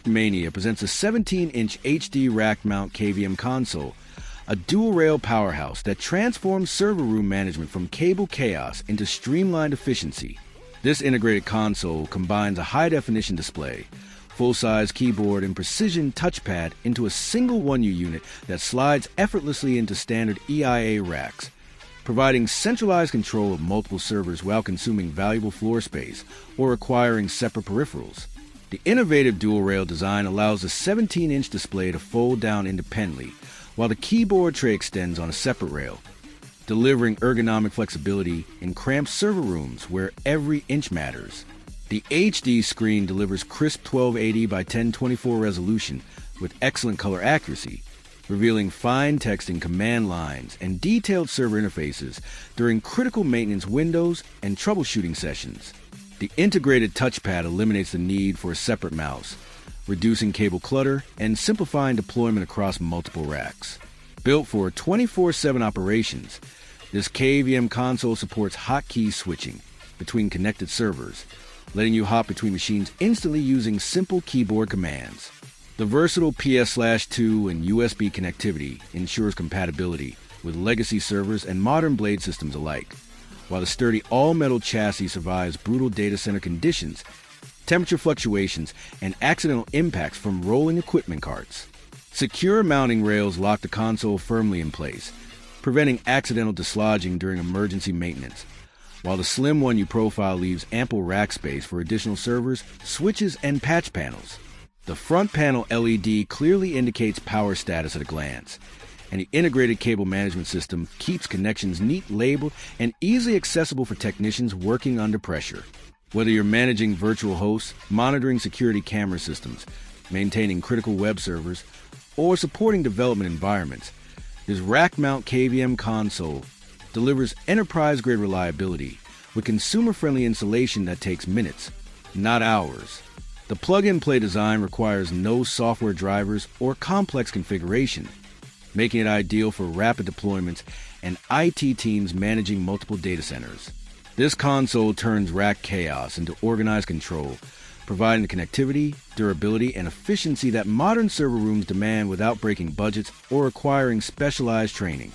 Mania presents a 17-inch HD Rackmount KVM console, a dual-rail powerhouse that transforms server room management from cable chaos into streamlined efficiency. This integrated console combines a high-definition display, full-size keyboard, and precision touchpad into a single 1U unit that slides effortlessly into standard EIA racks, providing centralized control of multiple servers while consuming valuable floor space or requiring separate peripherals. The innovative dual-rail design allows the 17-inch display to fold down independently, while the keyboard tray extends on a separate rail, delivering ergonomic flexibility in cramped server rooms where every inch matters. The HD screen delivers crisp 1280 by 1024 resolution with excellent color accuracy, revealing fine text in command lines and detailed server interfaces during critical maintenance windows and troubleshooting sessions. The integrated touchpad eliminates the need for a separate mouse, reducing cable clutter and simplifying deployment across multiple racks. Built for 24/7 operations, this KVM console supports hotkey switching between connected servers, letting you hop between machines instantly using simple keyboard commands. The versatile PS/2 and USB connectivity ensures compatibility with legacy servers and modern blade systems alike, while the sturdy all-metal chassis survives brutal data center conditions, temperature fluctuations, and accidental impacts from rolling equipment carts. Secure mounting rails lock the console firmly in place, preventing accidental dislodging during emergency maintenance, while the slim 1U profile leaves ample rack space for additional servers, switches, and patch panels. The front panel LED clearly indicates power status at a glance, and the integrated cable management system keeps connections neat, labeled, and easily accessible for technicians working under pressure. Whether you're managing virtual hosts, monitoring security camera systems, maintaining critical web servers, or supporting development environments, this Rackmount KVM console delivers enterprise-grade reliability with consumer-friendly installation that takes minutes, not hours. The plug-and-play design requires no software drivers or complex configuration, making it ideal for rapid deployments and IT teams managing multiple data centers. This console turns rack chaos into organized control, providing the connectivity, durability, and efficiency that modern server rooms demand without breaking budgets or requiring specialized training.